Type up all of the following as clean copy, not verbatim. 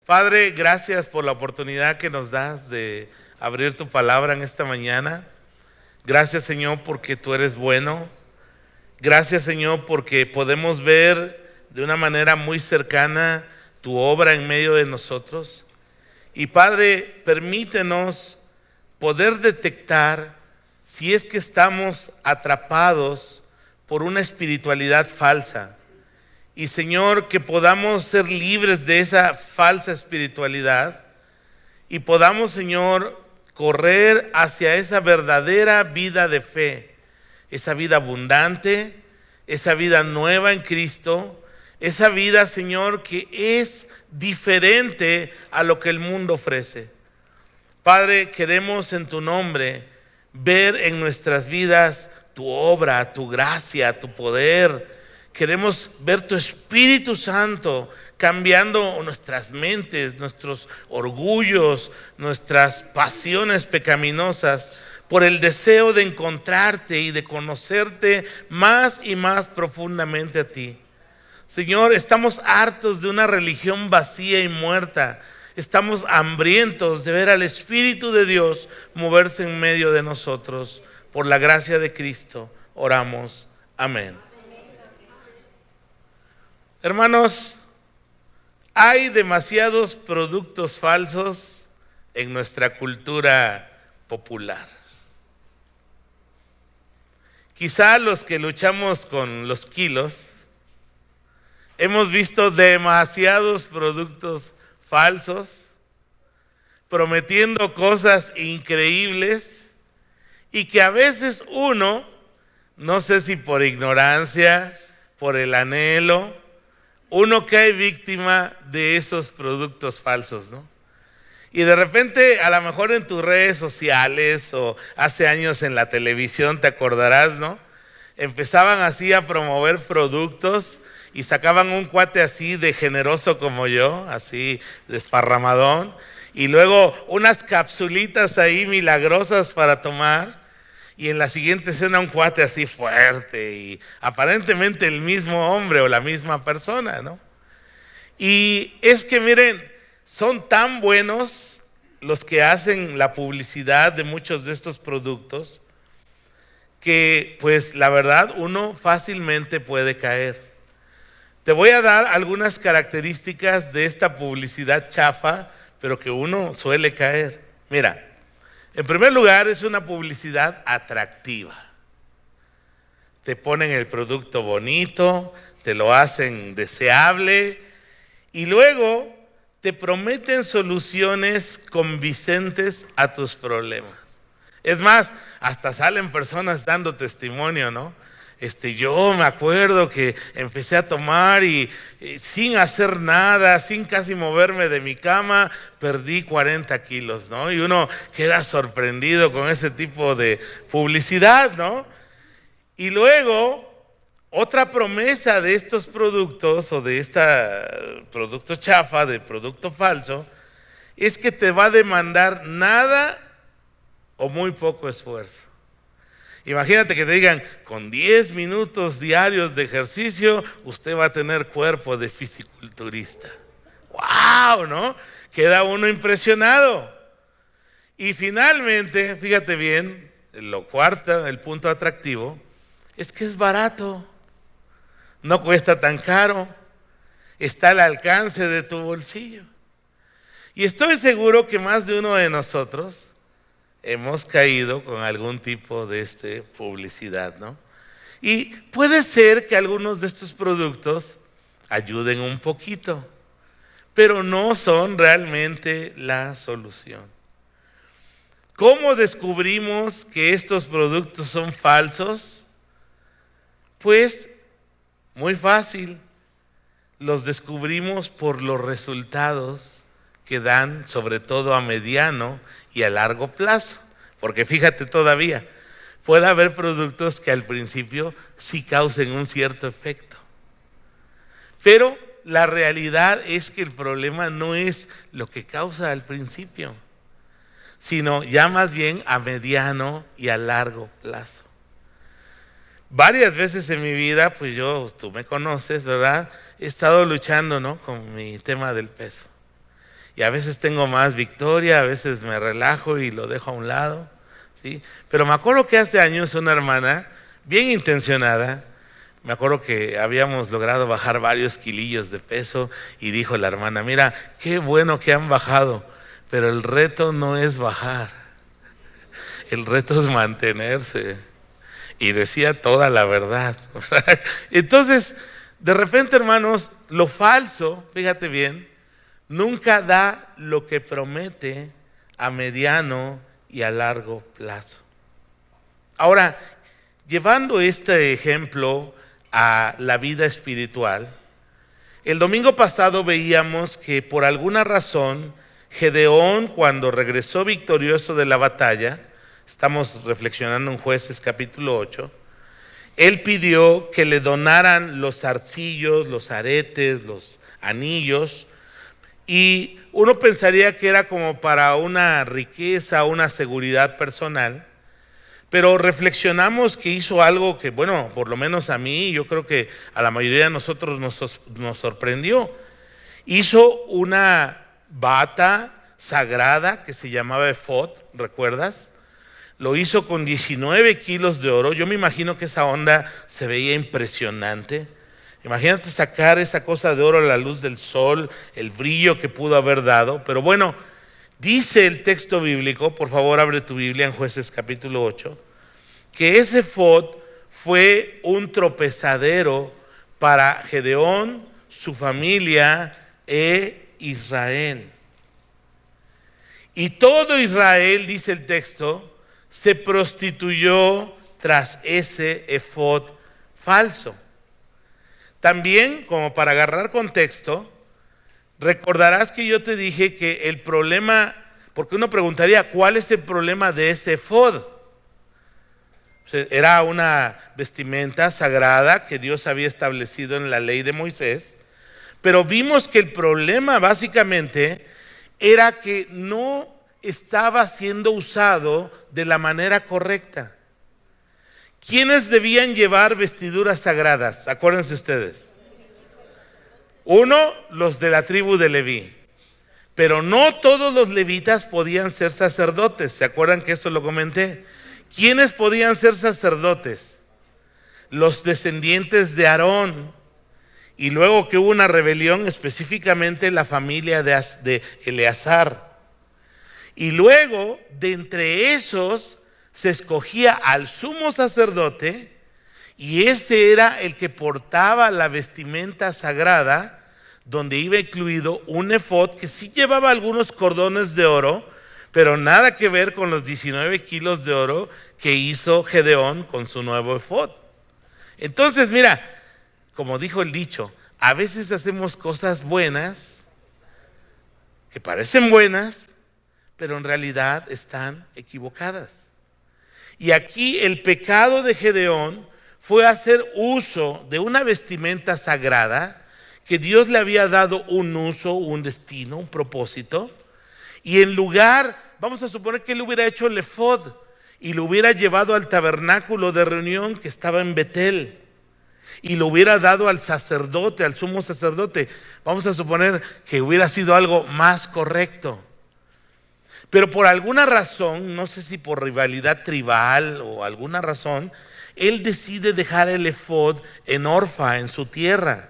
Padre, gracias por la oportunidad que nos das de abrir tu palabra en esta mañana. Gracias, Señor, porque tú eres bueno. Gracias, Señor, porque podemos ver de una manera muy cercana tu obra en medio de nosotros. Y Padre, permítenos poder detectar si es que estamos atrapados por una espiritualidad falsa. Y Señor, que podamos ser libres de esa falsa espiritualidad y podamos, Señor, correr hacia esa verdadera vida de fe, esa vida abundante, esa vida nueva en Cristo, esa vida, Señor, que es diferente a lo que el mundo ofrece. Padre, queremos en tu nombre ver en nuestras vidas tu obra, tu gracia, tu poder. Queremos ver tu Espíritu Santo cambiando nuestras mentes, nuestros orgullos, nuestras pasiones pecaminosas por el deseo de encontrarte y de conocerte más y más profundamente a ti. Señor, estamos hartos de una religión vacía y muerta. Estamos hambrientos de ver al Espíritu de Dios moverse en medio de nosotros. Por la gracia de Cristo, oramos. Amén. Hermanos, hay demasiados productos falsos en nuestra cultura popular. Quizá los que luchamos con los kilos hemos visto demasiados productos falsos, prometiendo cosas increíbles y que a veces uno, no sé si por ignorancia, por el anhelo, uno cae víctima de esos productos falsos, ¿no? Y de repente, a lo mejor en tus redes sociales o hace años en la televisión, te acordarás, ¿no? Empezaban así a promover productos y sacaban un cuate así de generoso como yo, así desparramadón, y luego unas capsulitas ahí milagrosas para tomar. Y en la siguiente escena un cuate así fuerte y aparentemente el mismo hombre o la misma persona, ¿no? Y es que miren, son tan buenos los que hacen la publicidad de muchos de estos productos que pues la verdad uno fácilmente puede caer. Te voy a dar algunas características de esta publicidad chafa, pero que uno suele caer. Mira. En primer lugar, es una publicidad atractiva. Te ponen el producto bonito, te lo hacen deseable y luego te prometen soluciones convincentes a tus problemas. Es más, hasta salen personas dando testimonio, ¿no? Yo me acuerdo que empecé a tomar y sin hacer nada, sin casi moverme de mi cama, perdí 40 kilos, ¿no? Y uno queda sorprendido con ese tipo de publicidad, ¿no? Y luego, otra promesa de estos productos o de este producto chafa, de producto falso, es que te va a demandar nada o muy poco esfuerzo. Imagínate que te digan, con 10 minutos diarios de ejercicio, usted va a tener cuerpo de fisiculturista. ¡Wow! ¿No? Queda uno impresionado. Y finalmente, fíjate bien, lo cuarto, el punto atractivo, es que es barato. No cuesta tan caro. Está al alcance de tu bolsillo. Y estoy seguro que más de uno de nosotros hemos caído con algún tipo de publicidad, ¿no? Y puede ser que algunos de estos productos ayuden un poquito, pero no son realmente la solución. ¿Cómo descubrimos que estos productos son falsos? Pues muy fácil, los descubrimos por los resultados que dan, sobre todo a mediano y a largo plazo. Porque fíjate todavía, puede haber productos que al principio sí causen un cierto efecto. Pero la realidad es que el problema no es lo que causa al principio, sino ya más bien a mediano y a largo plazo. Varias veces en mi vida, pues tú me conoces, ¿verdad? He estado luchando, ¿no?, con mi tema del peso. y a veces tengo más victoria, a veces me relajo y lo dejo a un lado, ¿sí? Pero me acuerdo que hace años una hermana, bien intencionada, me acuerdo que habíamos logrado bajar varios kilillos de peso y dijo la hermana: mira, qué bueno que han bajado, pero el reto no es bajar, el reto es mantenerse. Y decía toda la verdad. Entonces, de repente, hermanos, lo falso, fíjate bien, nunca da lo que promete a mediano y a largo plazo. Ahora, llevando este ejemplo a la vida espiritual, el domingo pasado veíamos que por alguna razón Gedeón, cuando regresó victorioso de la batalla, estamos reflexionando en Jueces capítulo 8, él pidió que le donaran los zarcillos, los aretes, los anillos, y uno pensaría que era como para una riqueza, una seguridad personal. Pero reflexionamos que hizo algo que, bueno, por lo menos a mí, yo creo que a la mayoría de nosotros nos sorprendió. Hizo una bata sagrada que se llamaba efod, ¿recuerdas? Lo hizo con 19 kilos de oro. Yo me imagino que esa onda se veía impresionante. Imagínate sacar esa cosa de oro a la luz del sol, el brillo que pudo haber dado. Pero bueno, dice el texto bíblico, por favor abre tu Biblia en Jueces capítulo 8, que ese efod fue un tropezadero para Gedeón, su familia e Israel. Y todo Israel, dice el texto, se prostituyó tras ese efod falso. También, como para agarrar contexto, recordarás que yo te dije que el problema, porque uno preguntaría, ¿cuál es el problema de ese efod? O sea, era una vestimenta sagrada que Dios había establecido en la ley de Moisés, pero vimos que el problema básicamente era que no estaba siendo usado de la manera correcta. ¿Quiénes debían llevar vestiduras sagradas? Acuérdense ustedes. Uno, los de la tribu de Leví. Pero no todos los levitas podían ser sacerdotes. ¿Se acuerdan que eso lo comenté? ¿Quiénes podían ser sacerdotes? Los descendientes de Aarón. Y luego que hubo una rebelión, específicamente la familia de Eleazar. Y luego, de entre esos, se escogía al sumo sacerdote, y ese era el que portaba la vestimenta sagrada, donde iba incluido un efod que sí llevaba algunos cordones de oro, pero nada que ver con los 19 kilos de oro que hizo Gedeón con su nuevo efod. Entonces, mira, como dijo el dicho, a veces hacemos cosas buenas, que parecen buenas, pero en realidad están equivocadas. Y aquí el pecado de Gedeón fue hacer uso de una vestimenta sagrada que Dios le había dado un uso, un destino, un propósito, y en lugar, vamos a suponer que él hubiera hecho el efod y lo hubiera llevado al tabernáculo de reunión que estaba en Betel y lo hubiera dado al sacerdote, al sumo sacerdote, vamos a suponer que hubiera sido algo más correcto. Pero por alguna razón, no sé si por rivalidad tribal o alguna razón, él decide dejar el efod en Orfa, en su tierra.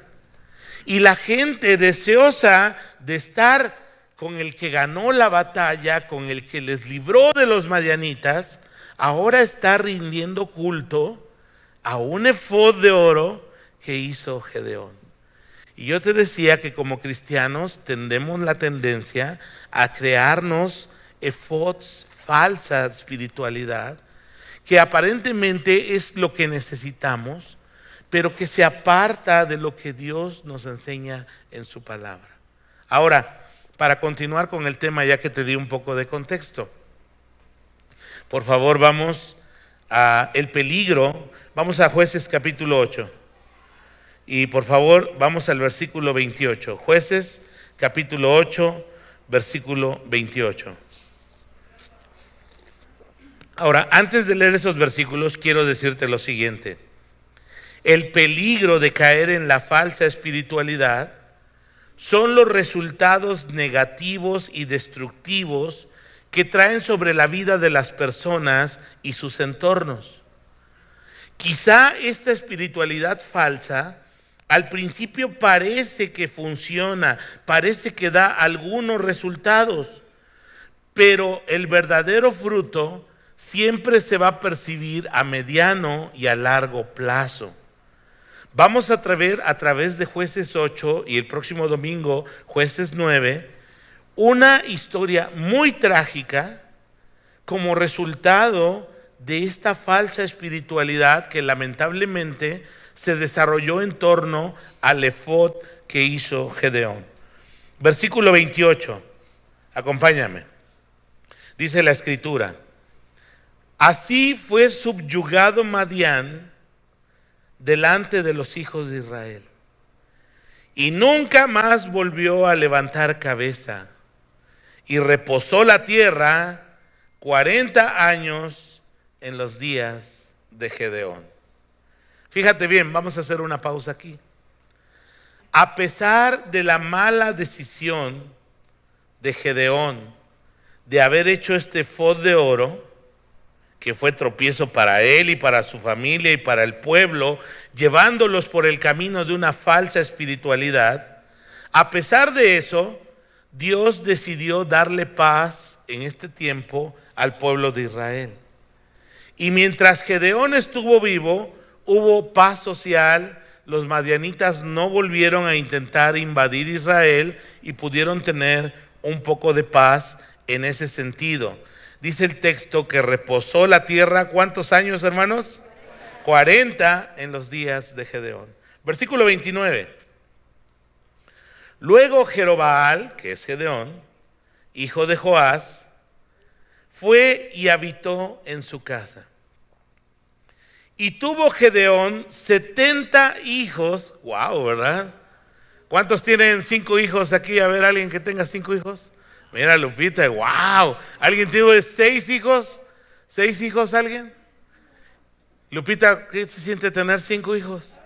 Y la gente deseosa de estar con el que ganó la batalla, con el que les libró de los madianitas, ahora está rindiendo culto a un efod de oro que hizo Gedeón. Y yo te decía que como cristianos tenemos la tendencia a crearnos efods, falsa espiritualidad, que aparentemente es lo que necesitamos, pero que se aparta de lo que Dios nos enseña en su palabra. Ahora, para continuar con el tema, ya que te di un poco de contexto, por favor vamos a el peligro, vamos a Jueces capítulo 8, y por favor vamos al versículo 28, Jueces capítulo 8, versículo 28. Ahora, antes de leer esos versículos, quiero decirte lo siguiente. El peligro de caer en la falsa espiritualidad son los resultados negativos y destructivos que traen sobre la vida de las personas y sus entornos. Quizá esta espiritualidad falsa al principio parece que funciona, parece que da algunos resultados, pero el verdadero fruto siempre se va a percibir a mediano y a largo plazo. Vamos a ver a través de Jueces 8 y el próximo domingo Jueces 9 una historia muy trágica como resultado de esta falsa espiritualidad que lamentablemente se desarrolló en torno al efod que hizo Gedeón. Versículo 28, acompáñame. Dice la escritura: así fue subyugado Madián delante de los hijos de Israel, y nunca más volvió a levantar cabeza, y reposó la tierra 40 años en los días de Gedeón. Fíjate bien, vamos a hacer una pausa aquí. A pesar de la mala decisión de Gedeón de haber hecho este efod de oro, que fue tropiezo para él y para su familia y para el pueblo, llevándolos por el camino de una falsa espiritualidad, a pesar de eso, Dios decidió darle paz en este tiempo al pueblo de Israel. Y mientras Gedeón estuvo vivo, hubo paz social. Los madianitas no volvieron a intentar invadir Israel y pudieron tener un poco de paz en ese sentido. Dice el texto que reposó la tierra, ¿cuántos años, hermanos? 40 en los días de Gedeón. Versículo 29. Luego Jerobaal, que es Gedeón, hijo de Joás, fue y habitó en su casa. Y tuvo Gedeón 70 hijos. Wow, ¿verdad? ¿Cuántos tienen 5 hijos aquí? A ver, alguien que tenga 5 hijos. Mira, Lupita, wow. ¿Alguien tiene 6 hijos? ¿6 hijos alguien? Lupita, ¿qué se siente tener 5 hijos?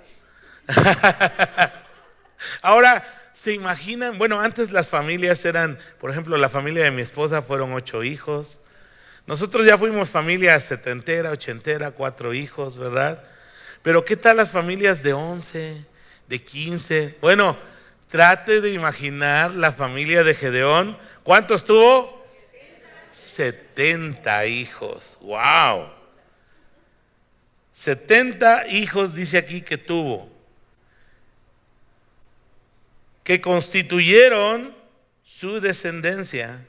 Ahora, ¿se imaginan? Bueno, antes las familias eran, por ejemplo, la familia de mi esposa fueron 8 hijos. Nosotros ya fuimos familia setentera, ochentera, 4 hijos, ¿verdad? Pero ¿qué tal las familias de 11, de 15? Bueno, trate de imaginar la familia de Gedeón. ¿Cuántos tuvo? 70 hijos. ¡Wow! 70 hijos dice aquí que tuvo, que constituyeron su descendencia,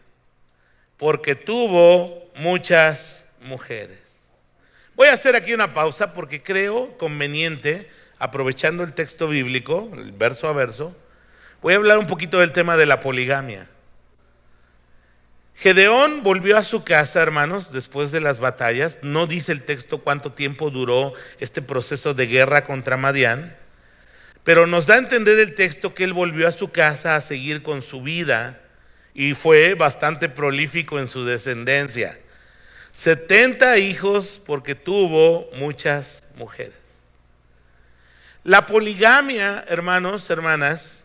porque tuvo muchas mujeres. Voy a hacer aquí una pausa porque creo conveniente, aprovechando el texto bíblico, el verso a verso, voy a hablar un poquito del tema de la poligamia. Gedeón volvió a su casa, hermanos, después de las batallas. No dice el texto cuánto tiempo duró este proceso de guerra contra Madián, pero nos da a entender el texto que él volvió a su casa a seguir con su vida y fue bastante prolífico en su descendencia. 70 hijos porque tuvo muchas mujeres. La poligamia, hermanos, hermanas,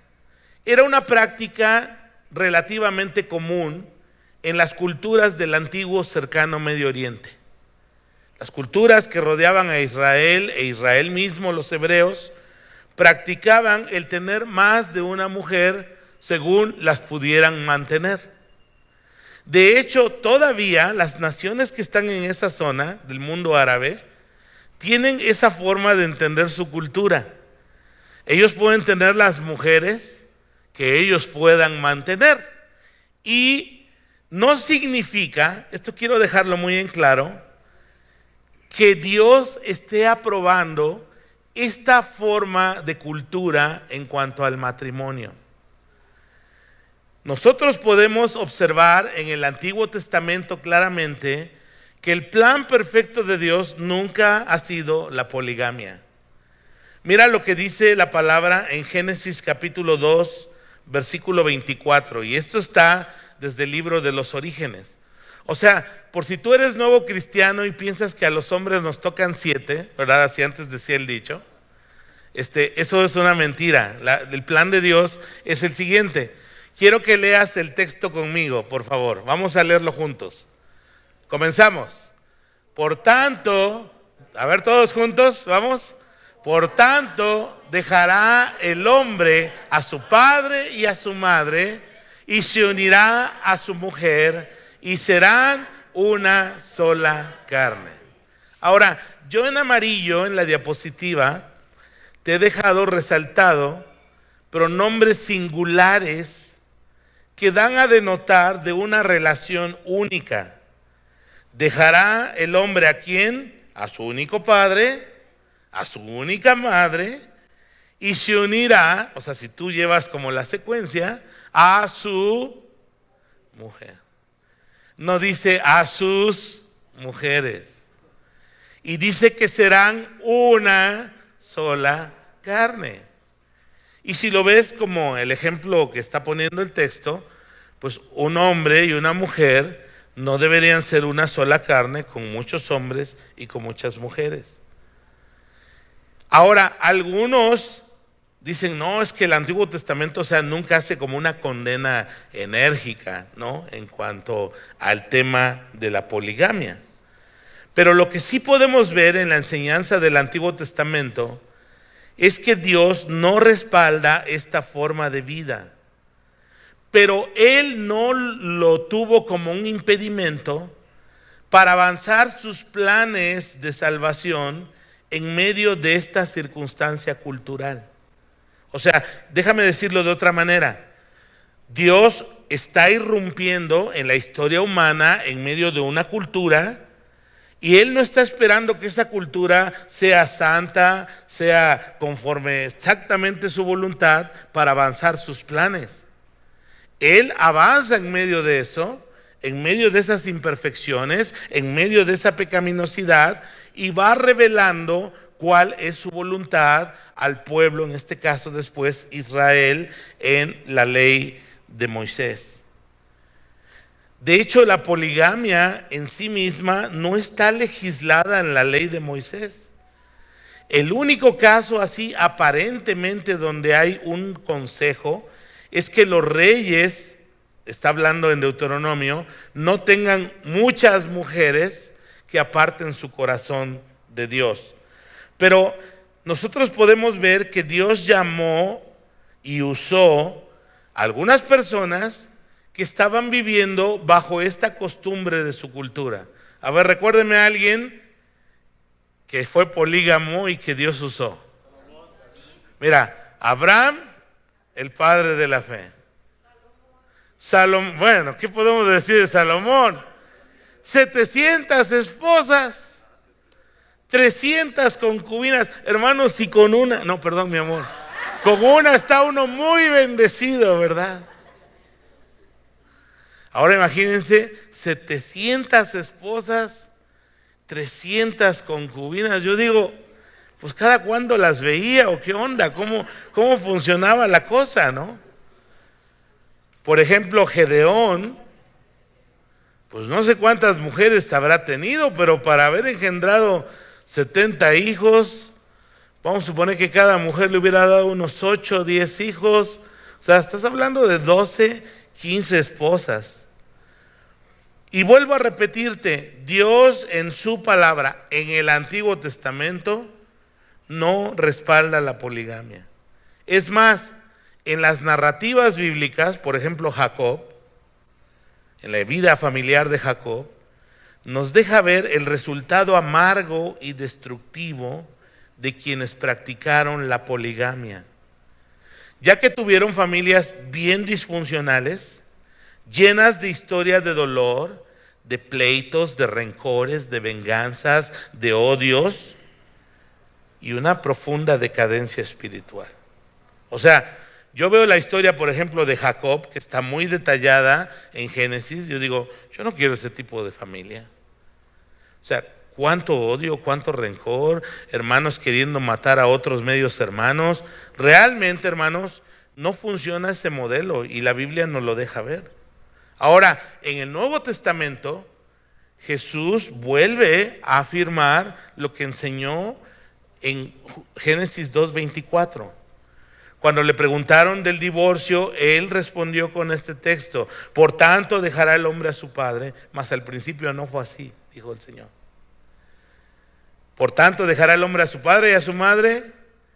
era una práctica relativamente común en las culturas del antiguo cercano Medio Oriente. Las culturas que rodeaban a Israel e Israel mismo, los hebreos, practicaban el tener más de una mujer según las pudieran mantener. De hecho, todavía las naciones que están en esa zona del mundo árabe tienen esa forma de entender su cultura. Ellos pueden tener las mujeres que ellos puedan mantener. Y no significa, esto quiero dejarlo muy en claro, que Dios esté aprobando esta forma de cultura en cuanto al matrimonio. Nosotros podemos observar en el Antiguo Testamento claramente que el plan perfecto de Dios nunca ha sido la poligamia. Mira lo que dice la palabra en Génesis capítulo 2, versículo 24, y esto está desde el libro de los Orígenes. O sea, por si tú eres nuevo cristiano y piensas que a los hombres nos tocan 7, ¿verdad? Así antes decía el dicho. Eso es una mentira. El plan de Dios es el siguiente. Quiero que leas el texto conmigo, por favor. Vamos a leerlo juntos. Comenzamos. Por tanto, a ver todos juntos, vamos. Por tanto, dejará el hombre a su padre y a su madre y se unirá a su mujer y serán una sola carne. Ahora, yo en amarillo, en la diapositiva, te he dejado resaltado pronombres singulares que dan a denotar de una relación única. Dejará el hombre ¿a quién? A su único padre, a su única madre, y se unirá, o sea, si tú llevas como la secuencia, a su mujer. No dice a sus mujeres. Y dice que serán una sola carne. Y si lo ves como el ejemplo que está poniendo el texto, pues un hombre y una mujer no deberían ser una sola carne con muchos hombres y con muchas mujeres. Ahora, algunos dicen, no, es que el Antiguo Testamento, o sea, nunca hace como una condena enérgica, ¿no? En cuanto al tema de la poligamia. Pero lo que sí podemos ver en la enseñanza del Antiguo Testamento es que Dios no respalda esta forma de vida. Pero Él no lo tuvo como un impedimento para avanzar sus planes de salvación en medio de esta circunstancia cultural. O sea, déjame decirlo de otra manera. Dios está irrumpiendo en la historia humana en medio de una cultura y Él no está esperando que esa cultura sea santa, sea conforme exactamente su voluntad para avanzar sus planes. Él avanza en medio de eso, en medio de esas imperfecciones, en medio de esa pecaminosidad y va revelando cuál es su voluntad al pueblo, en este caso después Israel, en la ley de Moisés. De hecho, la poligamia en sí misma no está legislada en la ley de Moisés. El único caso así aparentemente donde hay un consejo es que los reyes, está hablando en Deuteronomio, no tengan muchas mujeres que aparten su corazón de Dios. Pero nosotros podemos ver que Dios llamó y usó a algunas personas que estaban viviendo bajo esta costumbre de su cultura. A ver, recuérdeme a alguien que fue polígamo y que Dios usó. Mira, Abraham, el padre de la fe. Salomón, bueno, ¿qué podemos decir de Salomón? 700 esposas, 300 concubinas. Hermanos, si con una, no, perdón, mi amor, con una está uno muy bendecido, ¿verdad? Ahora imagínense, 700 esposas, 300 concubinas. Yo digo, pues cada cuándo las veía o qué onda, cómo funcionaba la cosa, ¿no? Por ejemplo, Gedeón, pues no sé cuántas mujeres habrá tenido, pero para haber engendrado 70 hijos, vamos a suponer que cada mujer le hubiera dado unos 8 o 10 hijos. O sea, estás hablando de 12, 15 esposas. Y vuelvo a repetirte, Dios en su palabra, en el Antiguo Testamento, no respalda la poligamia. Es más, en las narrativas bíblicas, por ejemplo Jacob, en la vida familiar de Jacob, nos deja ver el resultado amargo y destructivo de quienes practicaron la poligamia. Ya que tuvieron familias bien disfuncionales, llenas de historias de dolor, de pleitos, de rencores, de venganzas, de odios y una profunda decadencia espiritual. O sea, yo veo la historia, por ejemplo, de Jacob, que está muy detallada en Génesis. Yo digo, yo no quiero ese tipo de familia. O sea, cuánto odio, cuánto rencor, hermanos queriendo matar a otros medios hermanos. Realmente, hermanos, no funciona ese modelo y la Biblia nos lo deja ver. Ahora, en el Nuevo Testamento, Jesús vuelve a afirmar lo que enseñó en Génesis 2:24. Cuando le preguntaron del divorcio, él respondió con este texto: por tanto dejará el hombre a su padre, mas al principio no fue así, dijo el Señor. Por tanto dejará el hombre a su padre y a su madre,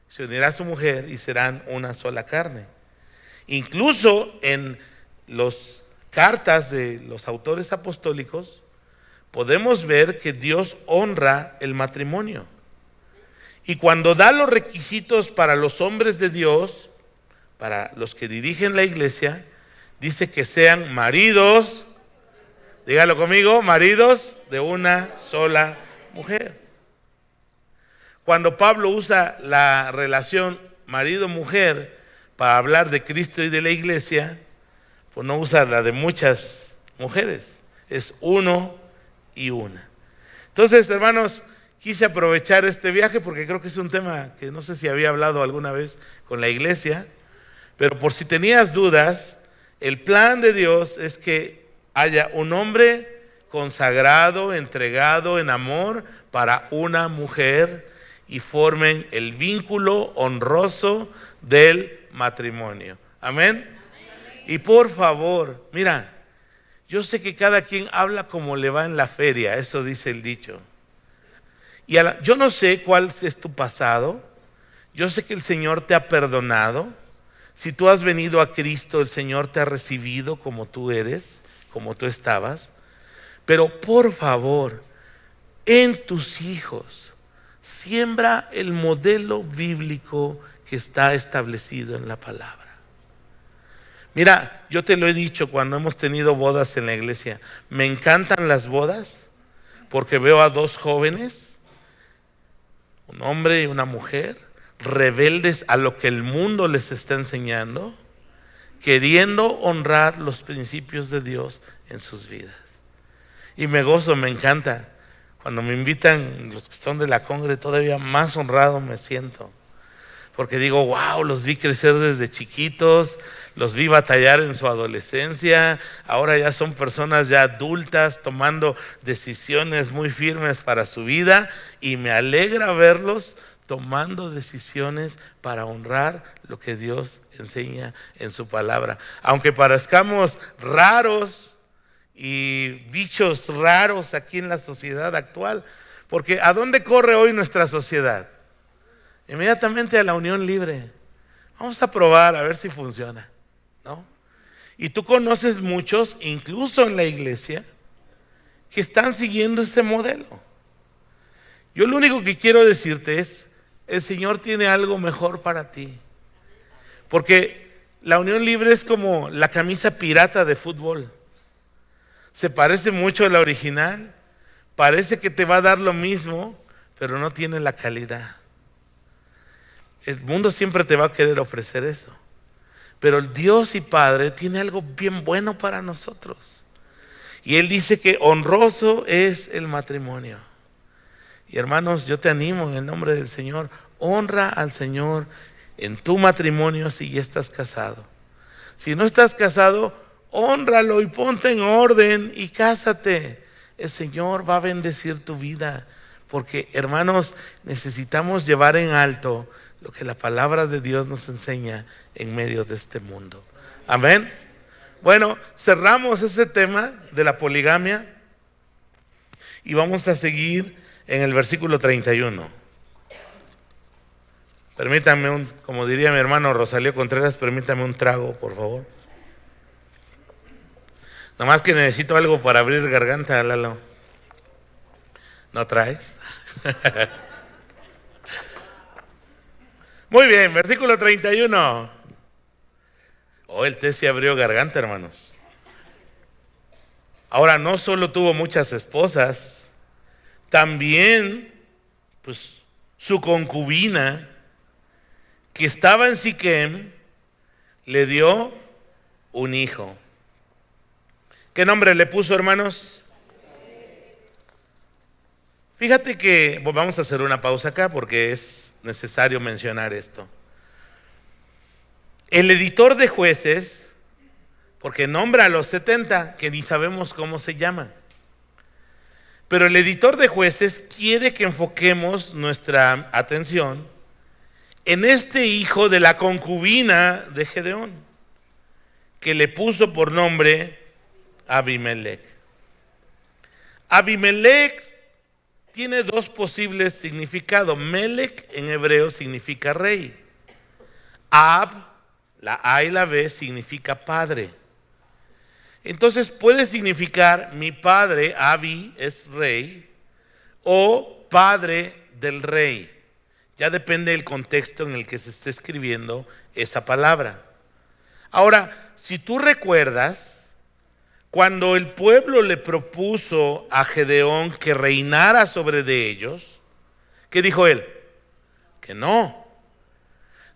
se unirá a su mujer y serán una sola carne. Incluso en las cartas de los autores apostólicos podemos ver que Dios honra el matrimonio. Y cuando da los requisitos para los hombres de Dios, para los que dirigen la iglesia, dice que sean maridos, dígalo conmigo, maridos de una sola mujer. Cuando Pablo usa la relación marido-mujer para hablar de Cristo y de la iglesia, pues no usa la de muchas mujeres, es uno y una. Entonces, hermanos, quise aprovechar este viaje porque creo que es un tema que no sé si había hablado alguna vez con la iglesia, pero por si tenías dudas, el plan de Dios es que haya un hombre consagrado, entregado en amor para una mujer y formen el vínculo honroso del matrimonio. Amén. Y por favor, mira, yo sé que cada quien habla como le va en la feria, eso dice el dicho. Y yo no sé cuál es tu pasado, yo sé que el Señor te ha perdonado. Si tú has venido a Cristo, el Señor te ha recibido como tú eres, como tú estabas. Pero por favor, en tus hijos, siembra el modelo bíblico que está establecido en la palabra. Mira, yo te lo he dicho cuando hemos tenido bodas en la iglesia. Me encantan las bodas porque veo a dos jóvenes, un hombre y una mujer, rebeldes a lo que el mundo les está enseñando, queriendo honrar los principios de Dios en sus vidas. Y me gozo, me encanta. Cuando me invitan los que son de la congre, todavía más honrado me siento. Porque digo, wow, los vi crecer desde chiquitos, los vi batallar en su adolescencia, ahora ya son personas ya adultas tomando decisiones muy firmes para su vida y me alegra verlos tomando decisiones para honrar lo que Dios enseña en su palabra. Aunque parezcamos raros y bichos raros aquí en la sociedad actual, porque ¿a dónde corre hoy nuestra sociedad? Inmediatamente a la unión libre. Vamos a probar a ver si funciona, ¿no? Y tú conoces muchos, incluso en la iglesia, que están siguiendo ese modelo. Yo lo único que quiero decirte es, el Señor tiene algo mejor para ti. Porque la unión libre es como la camisa pirata de fútbol. Se parece mucho a la original, parece que te va a dar lo mismo, pero no tiene la calidad. El mundo siempre te va a querer ofrecer eso. Pero el Dios y Padre tiene algo bien bueno para nosotros. Y Él dice que honroso es el matrimonio. Y hermanos, yo te animo en el nombre del Señor, honra al Señor en tu matrimonio si ya estás casado. Si no estás casado, hónralo y ponte en orden y cásate. El Señor va a bendecir tu vida. Porque, hermanos, necesitamos llevar en alto lo que la palabra de Dios nos enseña en medio de este mundo. Amén. Bueno, cerramos ese tema de la poligamia y vamos a seguir en el versículo 31. Permítanme como diría mi hermano Rosalío Contreras, permítame un trago, por favor. Nomás que necesito algo para abrir garganta, Lalo. ¿No traes? Muy bien, versículo 31. Oh, el té se abrió garganta, hermanos. Ahora, no solo tuvo muchas esposas, también, pues, su concubina, que estaba en Siquem, le dio un hijo. ¿Qué nombre le puso, hermanos? Fíjate que vamos a hacer una pausa acá porque es necesario mencionar esto. El editor de Jueces, porque nombra a los 70, que ni sabemos cómo se llaman, Pero el editor de Jueces quiere que enfoquemos nuestra atención en este hijo de la concubina de Gedeón, que le puso por nombre Abimelec. Abimelec tiene dos posibles significados. Melec en hebreo significa rey. Ab, la A y la B, significa padre. Entonces puede significar mi padre, Abi, es rey, o padre del rey. Ya depende del contexto en el que se esté escribiendo esa palabra. Ahora, si tú recuerdas, cuando el pueblo le propuso a Gedeón que reinara sobre de ellos, ¿qué dijo él? Que no.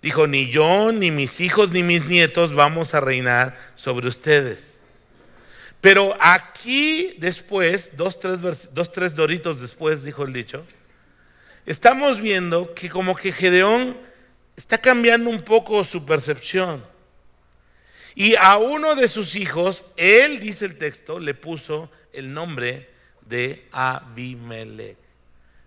Dijo, ni yo, ni mis hijos, ni mis nietos vamos a reinar sobre ustedes. Pero aquí después, dos, tres doritos después, dijo el dicho, estamos viendo que como que Gedeón está cambiando un poco su percepción. Y a uno de sus hijos, él, dice el texto, le puso el nombre de Abimelec.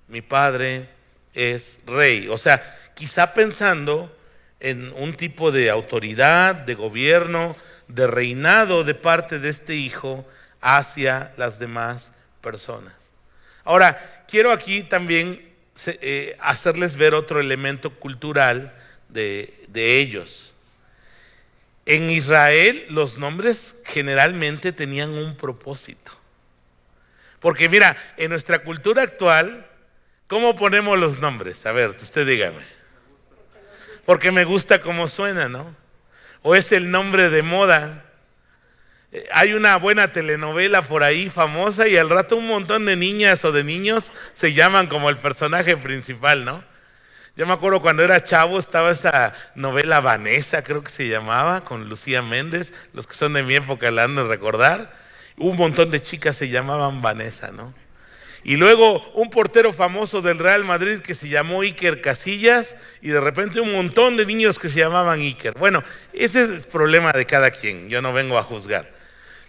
Mi padre es rey. O sea, quizá pensando en un tipo de autoridad, de gobierno, de reinado de parte de este hijo hacia las demás personas. Ahora, quiero aquí también hacerles ver otro elemento cultural de ellos. En Israel los nombres generalmente tenían un propósito. Porque mira, en nuestra cultura actual, ¿cómo ponemos los nombres? A ver, usted dígame. Porque me gusta cómo suena, ¿no? O es el nombre de moda. Hay una buena telenovela por ahí famosa y al rato un montón de niñas o de niños se llaman como el personaje principal, ¿no? Yo me acuerdo cuando era chavo estaba esa novela Vanessa, creo que se llamaba, con Lucía Méndez. Los que son de mi época la han de recordar. Un montón de chicas se llamaban Vanessa, ¿no? Y luego un portero famoso del Real Madrid que se llamó Iker Casillas y de repente un montón de niños que se llamaban Iker. Bueno, ese es el problema de cada quien, yo no vengo a juzgar.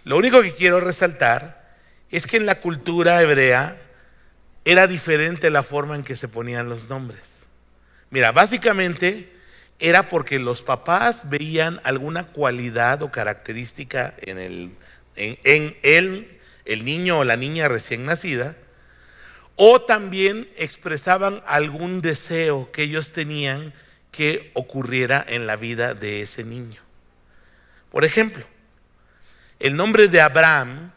Lo único que quiero resaltar es que en la cultura hebrea era diferente la forma en que se ponían los nombres. Mira, básicamente era porque los papás veían alguna cualidad o característica en el niño o la niña recién nacida, o también expresaban algún deseo que ellos tenían que ocurriera en la vida de ese niño. Por ejemplo, el nombre de Abraham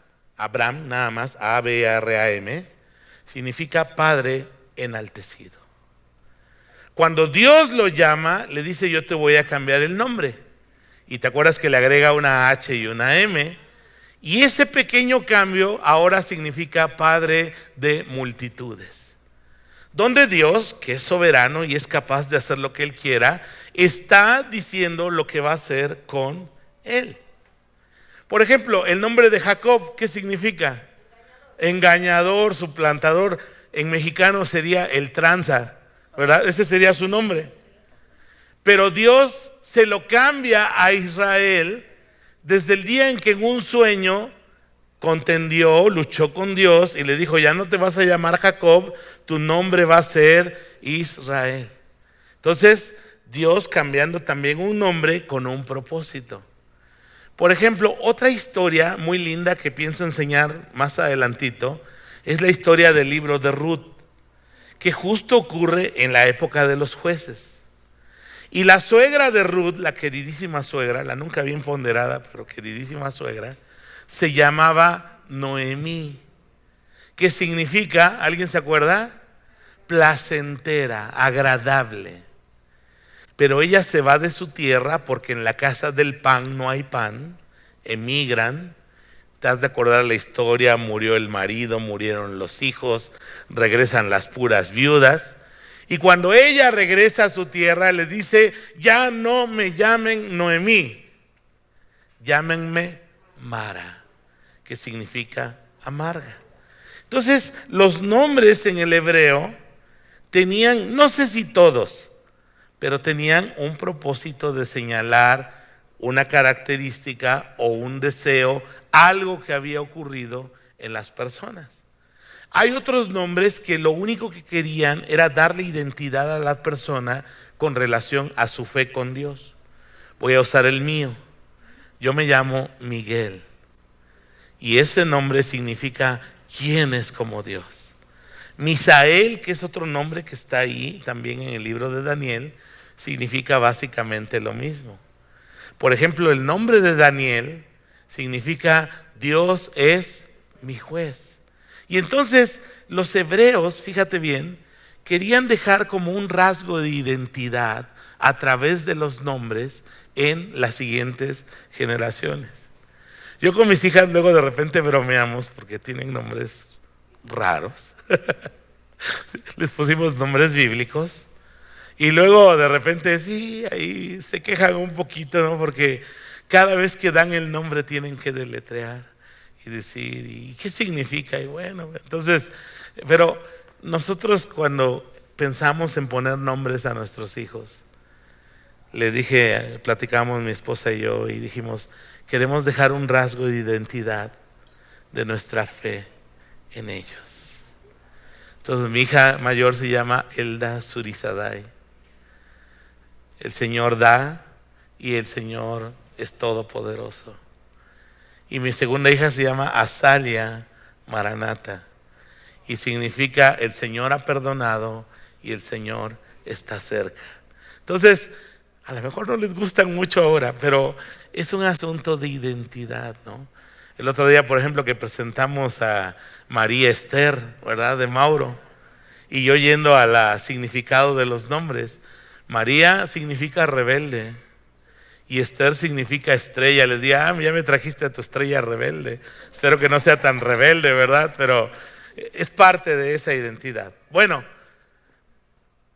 nada más, A-B-R-A-M, significa padre enaltecido. Cuando Dios lo llama, le dice yo te voy a cambiar el nombre. Y te acuerdas que le agrega una H y una M. Y ese pequeño cambio ahora significa padre de multitudes. Donde Dios, que es soberano y es capaz de hacer lo que Él quiera, está diciendo lo que va a hacer con Él. Por ejemplo, el nombre de Jacob, ¿qué significa? Engañador, suplantador. En mexicano sería el tranza, ¿verdad? Ese sería su nombre. Pero Dios se lo cambia a Israel desde el día en que en un sueño contendió, luchó con Dios y le dijo, ya no te vas a llamar Jacob, tu nombre va a ser Israel. Entonces, Dios cambiando también un nombre con un propósito. Por ejemplo, otra historia muy linda que pienso enseñar más adelantito es la historia del libro de Ruth, que justo ocurre en la época de los jueces. Y la suegra de Ruth, la queridísima suegra, la nunca bien ponderada, pero queridísima suegra, se llamaba Noemí, que significa, ¿alguien se acuerda? Placentera, agradable. Pero ella se va de su tierra porque en la casa del pan no hay pan, emigran. Te has de acordar la historia, murió el marido, murieron los hijos, regresan las puras viudas. Y cuando ella regresa a su tierra, les dice, ya no me llamen Noemí, llámenme Mara, que significa amarga. Entonces, los nombres en el hebreo tenían, no sé si todos, pero tenían un propósito de señalar una característica o un deseo, algo que había ocurrido en las personas. Hay otros nombres que lo único que querían era darle identidad a la persona con relación a su fe con Dios. Voy a usar el mío. Yo me llamo Miguel. Y ese nombre significa ¿quién es como Dios? Misael, que es otro nombre que está ahí también en el libro de Daniel, significa básicamente lo mismo. Por ejemplo, el nombre de Daniel significa Dios es mi juez. Y entonces los hebreos, fíjate bien, querían dejar como un rasgo de identidad a través de los nombres en las siguientes generaciones. Yo con mis hijas luego de repente bromeamos porque tienen nombres raros. Les pusimos nombres bíblicos y luego de repente sí, ahí se quejan un poquito, ¿no? Porque cada vez que dan el nombre tienen que deletrear y decir, ¿y qué significa? Y bueno, entonces, pero nosotros cuando pensamos en poner nombres a nuestros hijos, le dije, platicamos mi esposa y yo y dijimos, queremos dejar un rasgo de identidad de nuestra fe en ellos. Entonces mi hija mayor se llama Elda Surizadai. El Señor da y el Señor es todopoderoso. Y mi segunda hija se llama Azalia Maranata y significa el Señor ha perdonado y el Señor está cerca. Entonces, a lo mejor no les gustan mucho ahora, pero es un asunto de identidad, ¿no? El otro día, por ejemplo, que presentamos a María Esther, ¿verdad? De Mauro, y yo yendo al significado de los nombres, María significa rebelde y Esther significa estrella. Les dije, ya me trajiste a tu estrella rebelde. Espero que no sea tan rebelde, ¿verdad? Pero es parte de esa identidad. Bueno,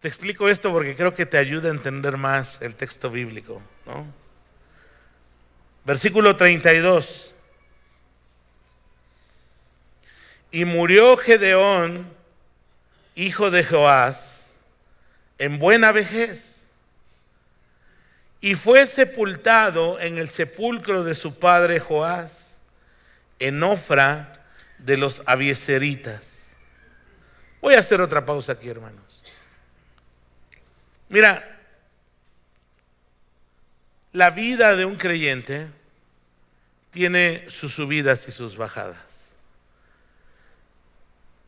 te explico esto porque creo que te ayuda a entender más el texto bíblico, ¿no? Versículo 32. Y murió Gedeón, hijo de Joás, en buena vejez, y fue sepultado en el sepulcro de su padre Joás, en Ofra de los Abiezeritas. Voy a hacer otra pausa aquí, hermanos. Mira, la vida de un creyente tiene sus subidas y sus bajadas.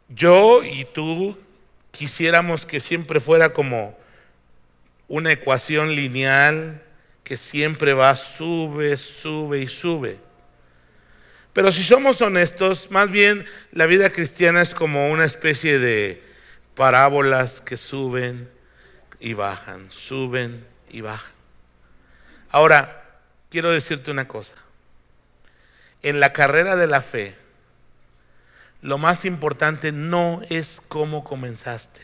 Yo y tú quisiéramos que siempre fuera como una ecuación lineal que siempre va, sube, sube y sube. Pero si somos honestos, más bien la vida cristiana es como una especie de parábolas que suben y bajan, suben y bajan. Ahora, quiero decirte una cosa. En la carrera de la fe, lo más importante no es cómo comenzaste,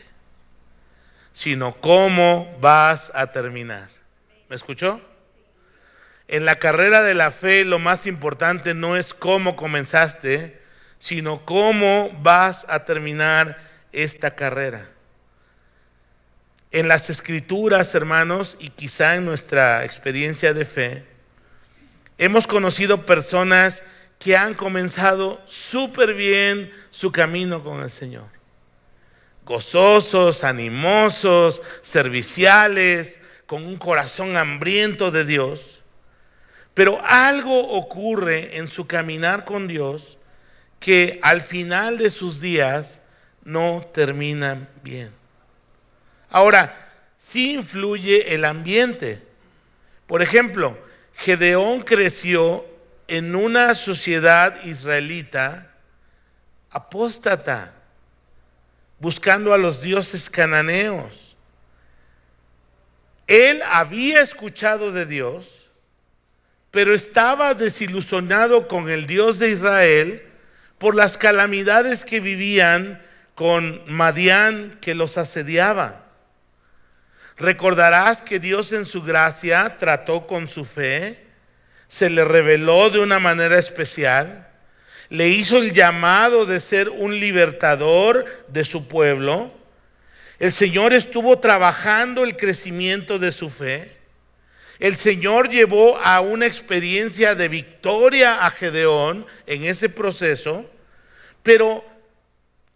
sino cómo vas a terminar. ¿Me escuchó? En la carrera de la fe, lo más importante no es cómo comenzaste, sino cómo vas a terminar esta carrera. En las Escrituras, hermanos, y quizá en nuestra experiencia de fe, hemos conocido personas que han comenzado súper bien su camino con el Señor. Gozosos, animosos, serviciales, con un corazón hambriento de Dios. Pero algo ocurre en su caminar con Dios que al final de sus días no terminan bien. Ahora, sí influye el ambiente. Por ejemplo, Gedeón creció en una sociedad israelita apóstata, buscando a los dioses cananeos. Él había escuchado de Dios, pero estaba desilusionado con el Dios de Israel por las calamidades que vivían con Madián, que los asediaba. Recordarás que Dios en su gracia trató con su fe, se le reveló de una manera especial, le hizo el llamado de ser un libertador de su pueblo. El Señor estuvo trabajando el crecimiento de su fe. El Señor llevó a una experiencia de victoria a Gedeón en ese proceso, pero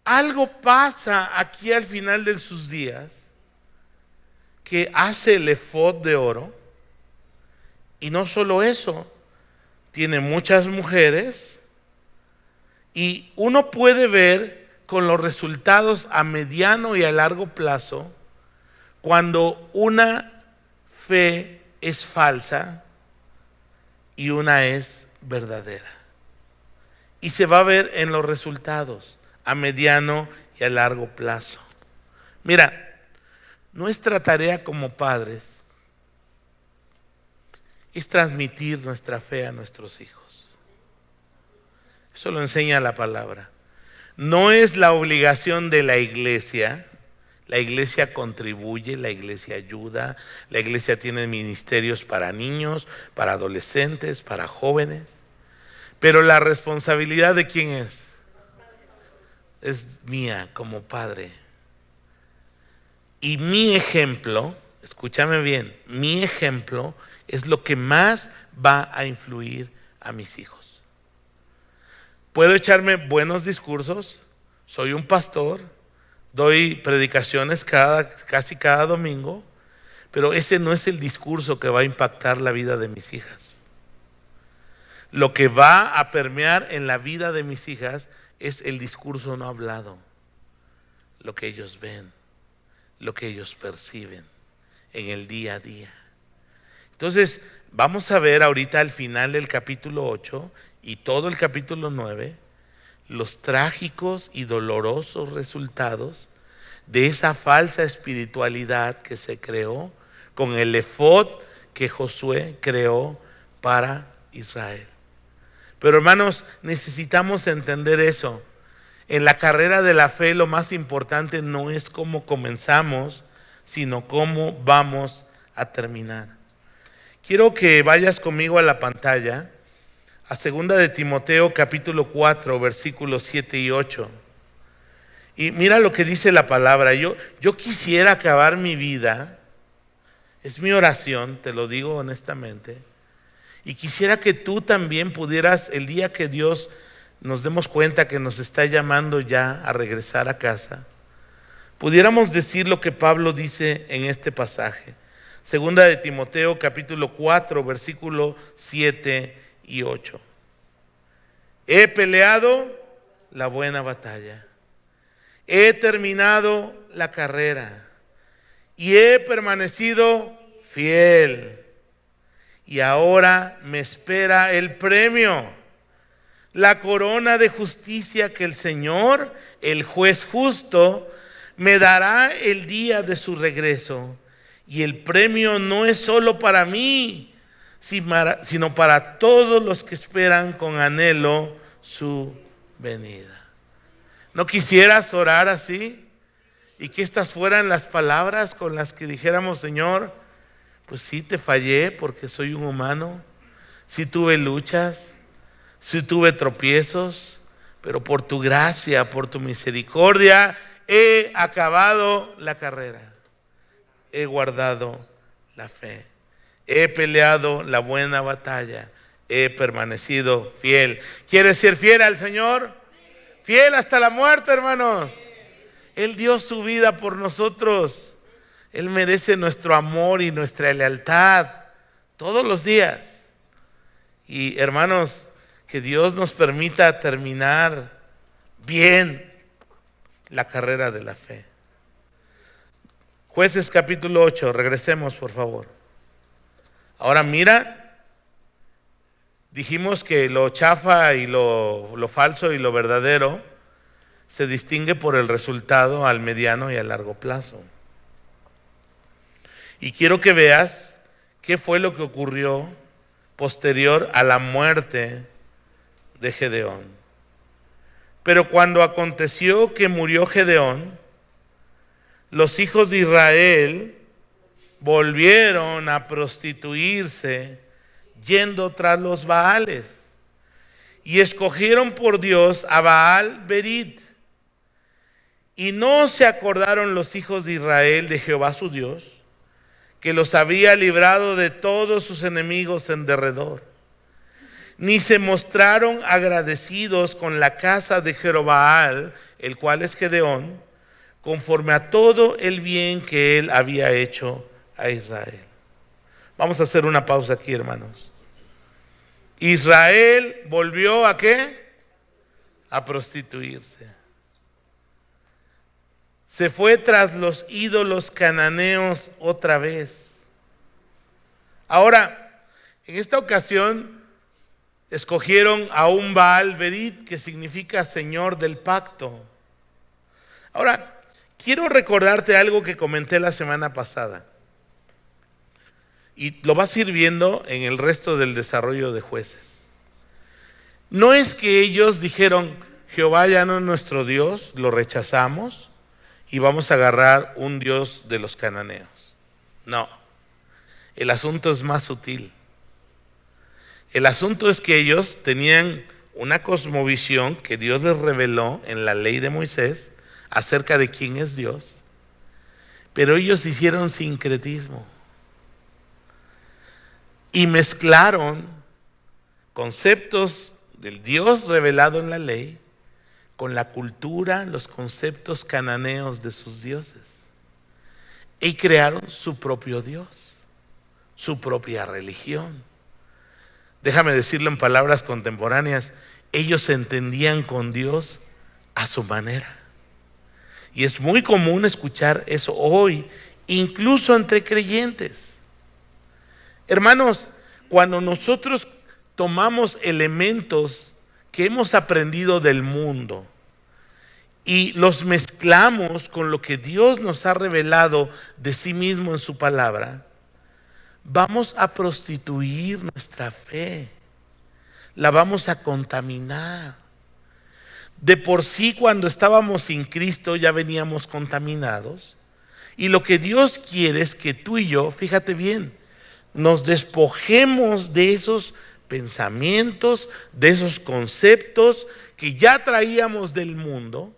algo pasa aquí al final de sus días que hace el efod de oro. Y no solo eso, tiene muchas mujeres y uno puede ver con los resultados a mediano y a largo plazo cuando una fe es falsa y una es verdadera. Y se va a ver en los resultados a mediano y a largo plazo. Mira, nuestra tarea como padres es transmitir nuestra fe a nuestros hijos. Eso lo enseña la palabra. No es la obligación de la iglesia. La iglesia contribuye, la iglesia ayuda, la iglesia tiene ministerios para niños, para adolescentes, para jóvenes. Pero la responsabilidad ¿de quién es? Es mía como padre. Y mi ejemplo, escúchame bien, mi ejemplo es lo que más va a influir a mis hijos. Puedo echarme buenos discursos, soy un pastor, doy predicaciones casi cada domingo, pero ese no es el discurso que va a impactar la vida de mis hijas. Lo que va a permear en la vida de mis hijas es el discurso no hablado, lo que ellos ven, lo que ellos perciben en el día a día. Entonces, vamos a ver ahorita al final del capítulo 8 y todo el capítulo 9 los trágicos y dolorosos resultados de esa falsa espiritualidad que se creó con el efod que Josué creó para Israel. Pero hermanos, necesitamos entender eso. En la carrera de la fe lo más importante no es cómo comenzamos, sino cómo vamos a terminar. Quiero que vayas conmigo a la pantalla, a 2 de Timoteo capítulo 4, versículos 7 y 8. Y mira lo que dice la palabra. Yo quisiera acabar mi vida, es mi oración, te lo digo honestamente, y quisiera que tú también pudieras, el día que Dios nos demos cuenta que nos está llamando ya a regresar a casa, pudiéramos decir lo que Pablo dice en este pasaje. 2 de Timoteo capítulo 4 versículo 7 y 8. He peleado la buena batalla, he terminado la carrera y he permanecido fiel. Y ahora me espera el premio, la corona de justicia que el Señor, el juez justo, me dará el día de su regreso. Y el premio no es solo para mí, sino para todos los que esperan con anhelo su venida. ¿No quisieras orar así? Y que estas fueran las palabras con las que dijéramos: Señor, pues sí te fallé porque soy un humano, sí tuve luchas, sí tuve tropiezos, pero por tu gracia, por tu misericordia, he acabado la carrera. He guardado la fe, he peleado la buena batalla, he permanecido fiel. ¿Quieres ser fiel al Señor? Fiel hasta la muerte, hermanos. Él dio su vida por nosotros. Él merece nuestro amor y nuestra lealtad todos los días. Y hermanos, que Dios nos permita terminar bien la carrera de la fe. Jueces capítulo 8, regresemos por favor. Ahora mira, dijimos que lo chafa y lo falso y lo verdadero se distingue por el resultado al mediano y a largo plazo. Y quiero que veas qué fue lo que ocurrió posterior a la muerte de Gedeón. Pero cuando aconteció que murió Gedeón, los hijos de Israel volvieron a prostituirse yendo tras los Baales y escogieron por Dios a Baal Berit. Y no se acordaron los hijos de Israel de Jehová su Dios, que los había librado de todos sus enemigos en derredor, ni se mostraron agradecidos con la casa de Jerobaal, el cual es Gedeón, conforme a todo el bien que él había hecho a Israel. Vamos a hacer una pausa aquí, hermanos. Israel volvió ¿a qué? A prostituirse. Se fue tras los ídolos cananeos otra vez. Ahora, en esta ocasión escogieron a un Baal Berit, que significa Señor del Pacto. Ahora, quiero recordarte algo que comenté la semana pasada. Y lo vas a ir viendo en el resto del desarrollo de Jueces. No es que ellos dijeron, Jehová ya no es nuestro Dios, lo rechazamos y vamos a agarrar un Dios de los cananeos. No, el asunto es más sutil. El asunto es que ellos tenían una cosmovisión que Dios les reveló en la ley de Moisés acerca de quién es Dios, pero ellos hicieron sincretismo y mezclaron conceptos del Dios revelado en la ley con la cultura, los conceptos cananeos de sus dioses, y crearon su propio Dios, su propia religión. Déjame decirlo en palabras contemporáneas, ellos se entendían con Dios a su manera. Y es muy común escuchar eso hoy, incluso entre creyentes. Hermanos, cuando nosotros tomamos elementos que hemos aprendido del mundo y los mezclamos con lo que Dios nos ha revelado de sí mismo en su palabra, vamos a prostituir nuestra fe, la vamos a contaminar. De por sí, cuando estábamos sin Cristo ya veníamos contaminados, y lo que Dios quiere es que tú y yo, fíjate bien, nos despojemos de esos pensamientos, de esos conceptos que ya traíamos del mundo,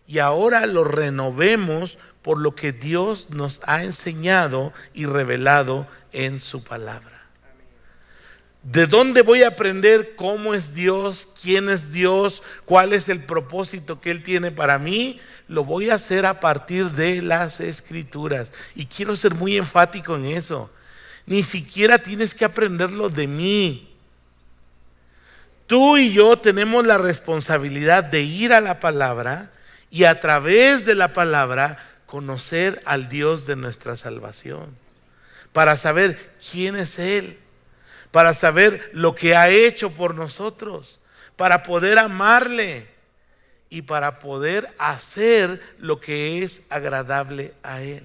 y ahora los renovemos por lo que Dios nos ha enseñado y revelado en su palabra. ¿De dónde voy a aprender cómo es Dios, quién es Dios, cuál es el propósito que Él tiene para mí? Lo voy a hacer a partir de las Escrituras. Y quiero ser muy enfático en eso. Ni siquiera tienes que aprenderlo de mí. Tú y yo tenemos la responsabilidad de ir a la palabra y a través de la palabra conocer al Dios de nuestra salvación, para saber quién es Él, para saber lo que ha hecho por nosotros, para poder amarle y para poder hacer lo que es agradable a Él.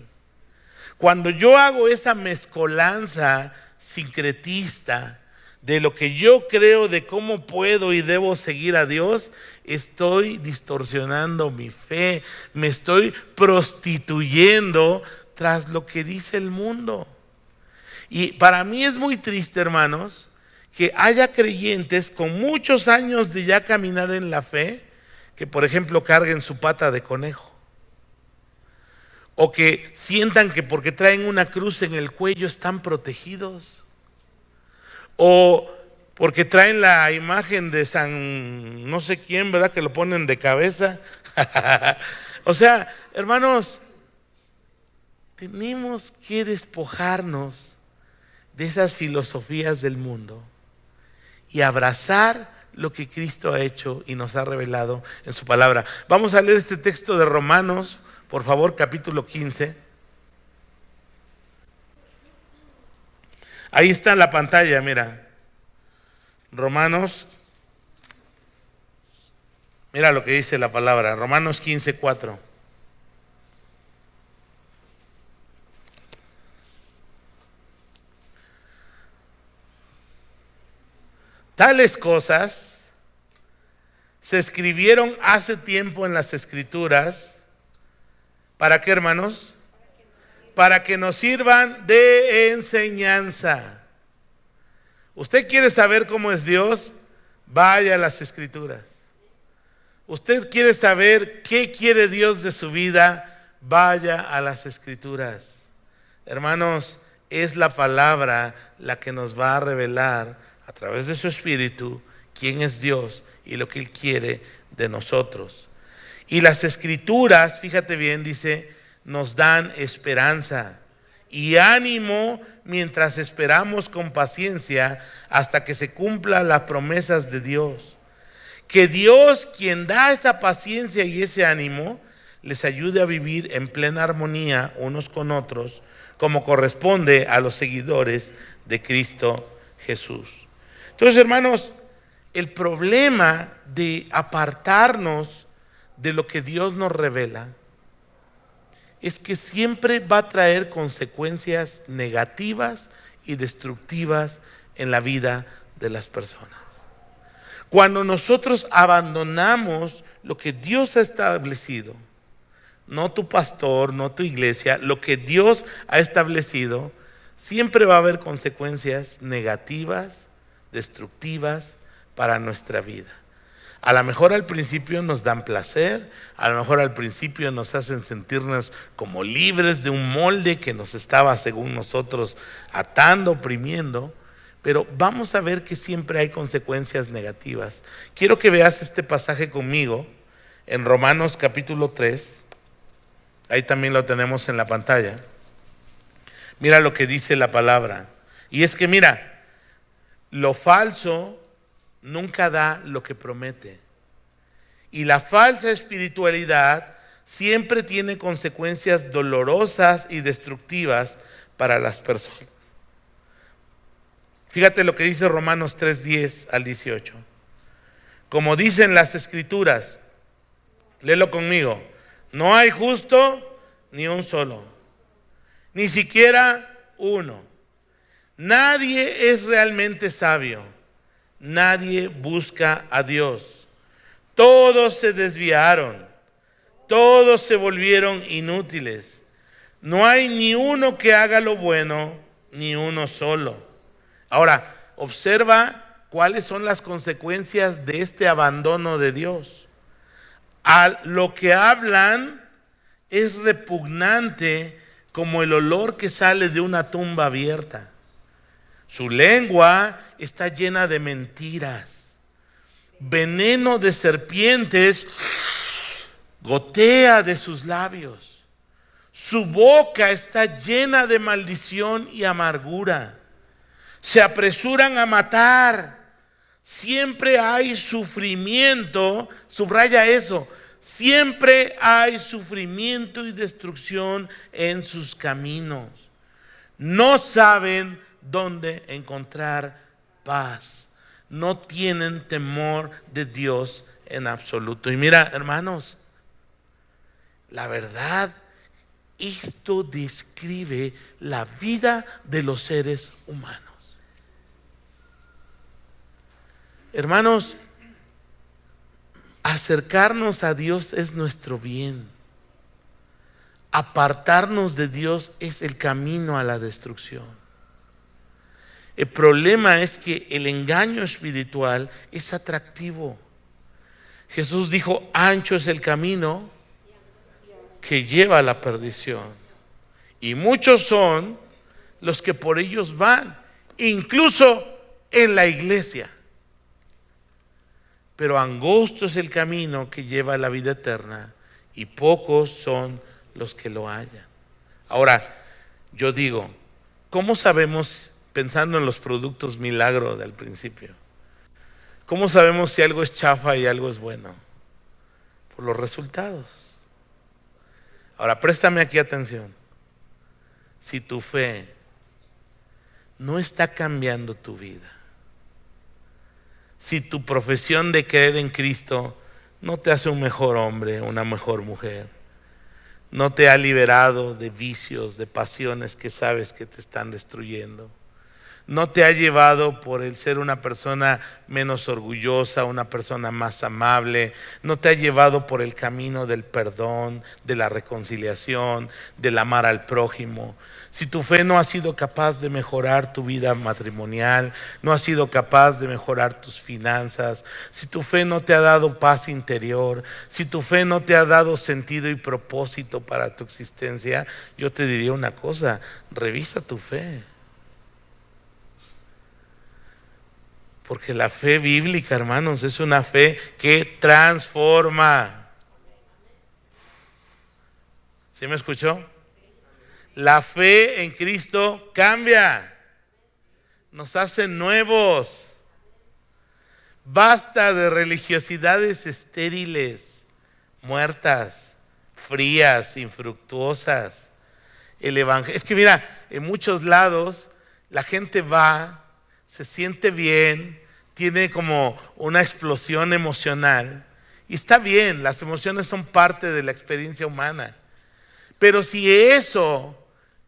Cuando yo hago esa mezcolanza sincretista de lo que yo creo de cómo puedo y debo seguir a Dios, estoy distorsionando mi fe, me estoy prostituyendo tras lo que dice el mundo. Y para mí es muy triste, hermanos, que haya creyentes con muchos años de ya caminar en la fe, que por ejemplo carguen su pata de conejo, o que sientan que porque traen una cruz en el cuello están protegidos, o porque traen la imagen de San no sé quién, ¿verdad? Que lo ponen de cabeza. O sea, hermanos, tenemos que despojarnos de esas filosofías del mundo y abrazar lo que Cristo ha hecho y nos ha revelado en su palabra. Vamos a leer este texto de Romanos, por favor, capítulo 15. Ahí está en la pantalla, mira. Romanos, mira lo que dice la palabra, Romanos 15:4. Tales cosas se escribieron hace tiempo en las Escrituras. ¿Para qué, hermanos? Para que nos sirvan de enseñanza. ¿Usted quiere saber cómo es Dios? Vaya a las Escrituras. ¿Usted quiere saber qué quiere Dios de su vida? Vaya a las Escrituras. Hermanos, es la palabra la que nos va a revelar a través de su Espíritu quién es Dios y lo que Él quiere de nosotros. Y las escrituras, fíjate bien, dice, nos dan esperanza y ánimo mientras esperamos con paciencia hasta que se cumplan las promesas de Dios. Que Dios, quien da esa paciencia y ese ánimo, les ayude a vivir en plena armonía unos con otros, como corresponde a los seguidores de Cristo Jesús. Entonces, hermanos, el problema de apartarnos de lo que Dios nos revela es que siempre va a traer consecuencias negativas y destructivas en la vida de las personas. Cuando nosotros abandonamos lo que Dios ha establecido, no tu pastor, no tu iglesia, lo que Dios ha establecido, siempre va a haber consecuencias negativas, destructivas para nuestra vida. A lo mejor al principio nos dan placer, a lo mejor al principio nos hacen sentirnos como libres de un molde que nos estaba, según nosotros, atando, oprimiendo, pero vamos a ver que siempre hay consecuencias negativas. Quiero que veas este pasaje conmigo en Romanos capítulo 3. Ahí también lo tenemos en la pantalla. Mira lo que dice la palabra. Y es que mira, lo falso nunca da lo que promete. Y la falsa espiritualidad siempre tiene consecuencias dolorosas y destructivas para las personas. Fíjate lo que dice Romanos 3:10 al 18. Como dicen las escrituras, léelo conmigo, no hay justo ni un solo, ni siquiera uno. Nadie es realmente sabio, nadie busca a Dios. Todos se desviaron, todos se volvieron inútiles. No hay ni uno que haga lo bueno, ni uno solo. Ahora, observa cuáles son las consecuencias de este abandono de Dios. A lo que hablan es repugnante como el olor que sale de una tumba abierta. Su lengua está llena de mentiras. Veneno de serpientes gotea de sus labios. Su boca está llena de maldición y amargura. Se apresuran a matar. Siempre hay sufrimiento, subraya eso, siempre hay sufrimiento y destrucción en sus caminos. No saben dónde encontrar paz. No tienen temor de Dios en absoluto. Y mira, hermanos, la verdad, esto describe la vida de los seres humanos. Hermanos, acercarnos a Dios es nuestro bien. Apartarnos de Dios es el camino a la destrucción. El problema es que el engaño espiritual es atractivo. Jesús dijo, ancho es el camino que lleva a la perdición. Y muchos son los que por ellos van, incluso en la iglesia. Pero angosto es el camino que lleva a la vida eterna y pocos son los que lo hallan. Ahora, yo digo, ¿cómo sabemos, pensando en los productos milagro del principio, cómo sabemos si algo es chafa y algo es bueno? Por los resultados. Ahora, préstame aquí atención. Si tu fe no está cambiando tu vida, si tu profesión de creer en Cristo no te hace un mejor hombre, una mejor mujer, no te ha liberado de vicios, de pasiones que sabes que te están destruyendo, no te ha llevado por el ser una persona menos orgullosa, una persona más amable, no te ha llevado por el camino del perdón, de la reconciliación, del amar al prójimo. Si tu fe no ha sido capaz de mejorar tu vida matrimonial, no ha sido capaz de mejorar tus finanzas, si tu fe no te ha dado paz interior, si tu fe no te ha dado sentido y propósito para tu existencia, yo te diría una cosa, revisa tu fe. Porque la fe bíblica, hermanos, es una fe que transforma. ¿Sí me escuchó? La fe en Cristo cambia, nos hace nuevos. Basta de religiosidades estériles, muertas, frías, infructuosas. El evangelio, es que mira, en muchos lados la gente va, se siente bien, tiene como una explosión emocional. Y está bien, las emociones son parte de la experiencia humana. Pero si eso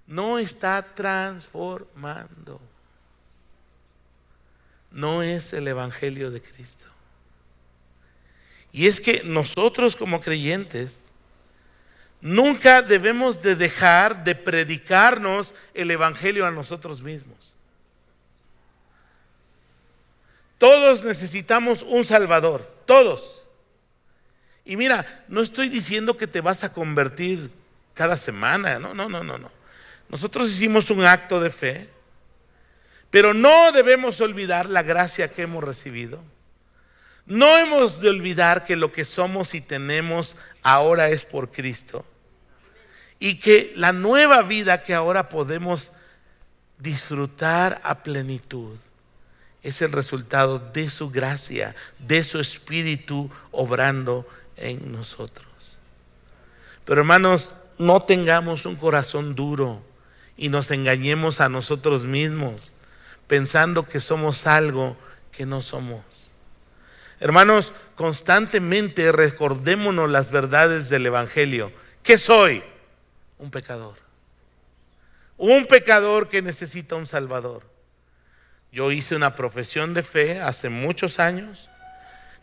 no está transformando, no es el evangelio de Cristo. Y es que nosotros como creyentes nunca debemos de dejar de predicarnos el evangelio a nosotros mismos. Todos necesitamos un Salvador, todos. Y mira, no estoy diciendo que te vas a convertir cada semana, no. Nosotros hicimos un acto de fe, pero no debemos olvidar la gracia que hemos recibido. No hemos de olvidar que lo que somos y tenemos ahora es por Cristo. Y que la nueva vida que ahora podemos disfrutar a plenitud es el resultado de su gracia, de su Espíritu obrando en nosotros. Pero hermanos, no tengamos un corazón duro y nos engañemos a nosotros mismos pensando que somos algo que no somos. Hermanos, constantemente recordémonos las verdades del evangelio. ¿Qué soy? Un pecador. Un pecador que necesita un Salvador. Yo hice una profesión de fe hace muchos años,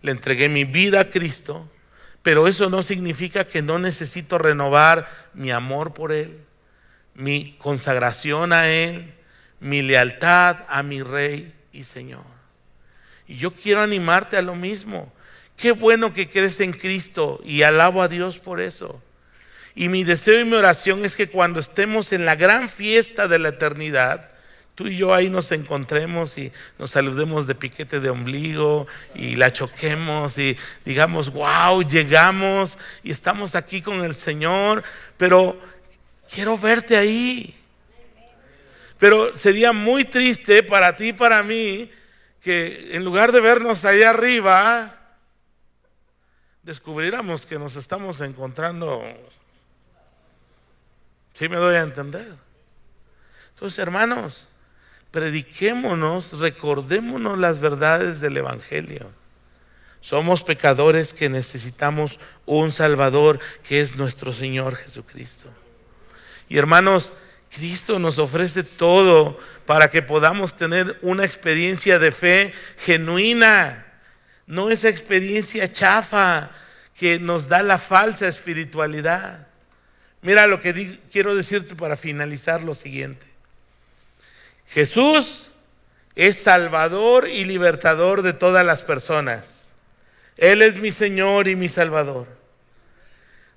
le entregué mi vida a Cristo, pero eso no significa que no necesito renovar mi amor por Él, mi consagración a Él, mi lealtad a mi Rey y Señor. Y yo quiero animarte a lo mismo. Qué bueno que crees en Cristo y alabo a Dios por eso. Y mi deseo y mi oración es que cuando estemos en la gran fiesta de la eternidad, tú y yo ahí nos encontremos y nos saludemos de piquete de ombligo y la choquemos y digamos, wow, llegamos y estamos aquí con el Señor, pero quiero verte ahí. Pero sería muy triste para ti y para mí que en lugar de vernos allá arriba, descubriéramos que nos estamos encontrando. ¿Sí me doy a entender? Entonces, hermanos, prediquémonos, recordémonos las verdades del evangelio. Somos pecadores que necesitamos un Salvador, que es nuestro Señor Jesucristo. Y hermanos, Cristo nos ofrece todo para que podamos tener una experiencia de fe genuina, no esa experiencia chafa que nos da la falsa espiritualidad. Mira lo que quiero decirte para finalizar: lo siguiente. Jesús es Salvador y libertador de todas las personas. Él es mi Señor y mi Salvador.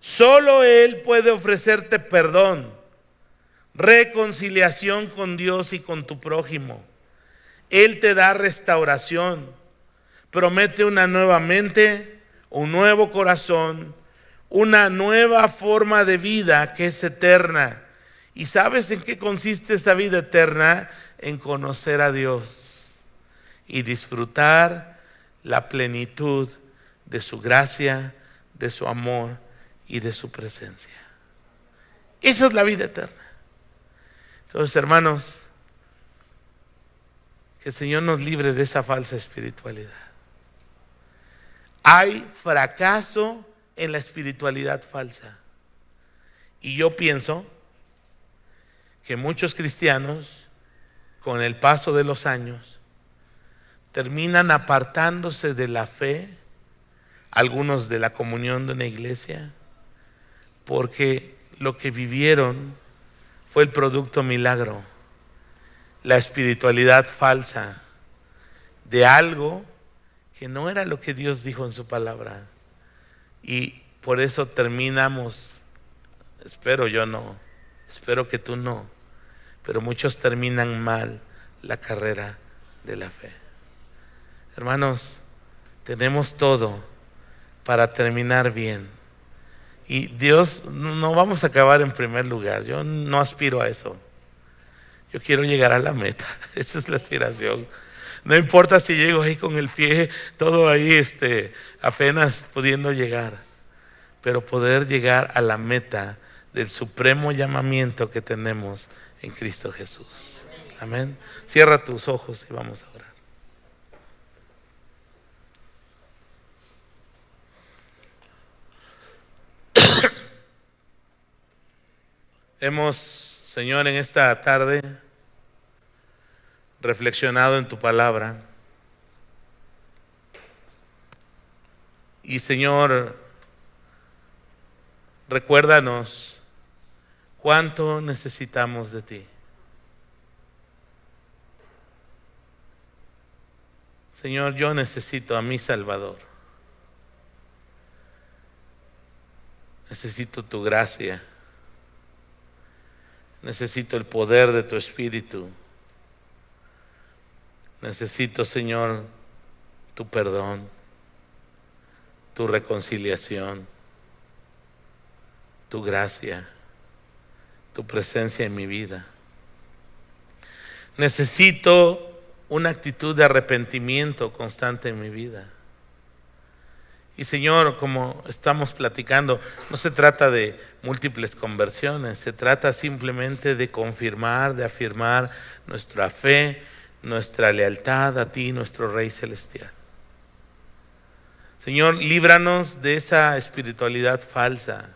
Solo Él puede ofrecerte perdón, reconciliación con Dios y con tu prójimo. Él te da restauración, promete una nueva mente, un nuevo corazón, una nueva forma de vida que es eterna. ¿Y sabes en qué consiste esa vida eterna? En conocer a Dios y disfrutar la plenitud de su gracia, de su amor y de su presencia. Esa es la vida eterna. Entonces, hermanos, que el Señor nos libre de esa falsa espiritualidad. Hay fracaso en la espiritualidad falsa. Y yo pienso que muchos cristianos, con el paso de los años, terminan apartándose de la fe, algunos de la comunión de una iglesia, porque lo que vivieron fue el producto milagro, la espiritualidad falsa de algo que no era lo que Dios dijo en su palabra. Y por eso terminamos, espero yo no, espero que tú no, pero muchos terminan mal la carrera de la fe. Hermanos, tenemos todo para terminar bien Y Dios, no vamos a acabar en primer lugar. Yo no aspiro a eso. Yo quiero llegar a la meta. Esa es la aspiración. No importa si llego ahí con el pie, todo ahí apenas pudiendo llegar. Pero poder llegar a la meta del supremo llamamiento que tenemos en Cristo Jesús. Amén. Cierra tus ojos y vamos a orar. Hemos, Señor, en esta tarde reflexionado en tu palabra. Y Señor, recuérdanos cuánto necesitamos de ti. Señor, yo necesito a mi Salvador. Necesito tu gracia. Necesito el poder de tu Espíritu. Necesito, Señor, tu perdón, tu reconciliación, tu gracia, tu presencia en mi vida. Necesito una actitud de arrepentimiento constante en mi vida. Y Señor, como estamos platicando, no se trata de múltiples conversiones, se trata simplemente de confirmar, de afirmar nuestra fe, nuestra lealtad a ti, nuestro Rey Celestial. Señor, líbranos de esa espiritualidad falsa,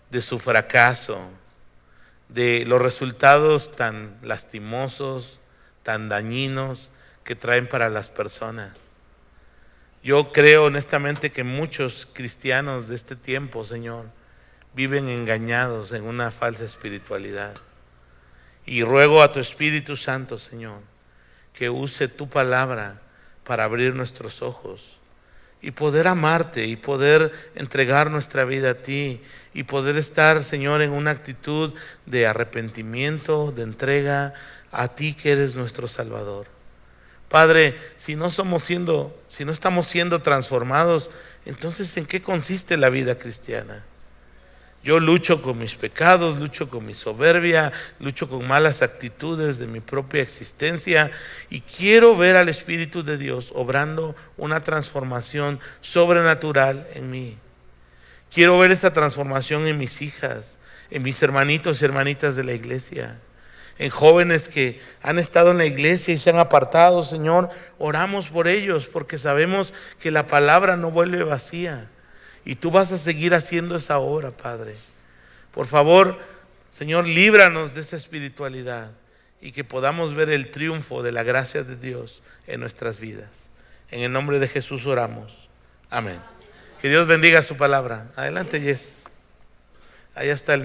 de su fracaso, de los resultados tan lastimosos, tan dañinos que traen para las personas. Yo creo honestamente que muchos cristianos de este tiempo, Señor, viven engañados en una falsa espiritualidad. Y ruego a tu Espíritu Santo, Señor, que use tu palabra para abrir nuestros ojos y poder amarte y poder entregar nuestra vida a ti y poder estar, Señor, en una actitud de arrepentimiento, de entrega a ti que eres nuestro Salvador. Padre, si no estamos siendo transformados, entonces ¿en qué consiste la vida cristiana? Yo lucho con mis pecados, lucho con mi soberbia, lucho con malas actitudes de mi propia existencia y quiero ver al Espíritu de Dios obrando una transformación sobrenatural en mí. Quiero ver esta transformación en mis hijas, en mis hermanitos y hermanitas de la iglesia, en jóvenes que han estado en la iglesia y se han apartado. Señor, oramos por ellos porque sabemos que la palabra no vuelve vacía y tú vas a seguir haciendo esa obra, Padre. Por favor, Señor, líbranos de esa espiritualidad y que podamos ver el triunfo de la gracia de Dios en nuestras vidas. En el nombre de Jesús oramos. Amén. Que Dios bendiga su palabra. Adelante, Jess. Allá está el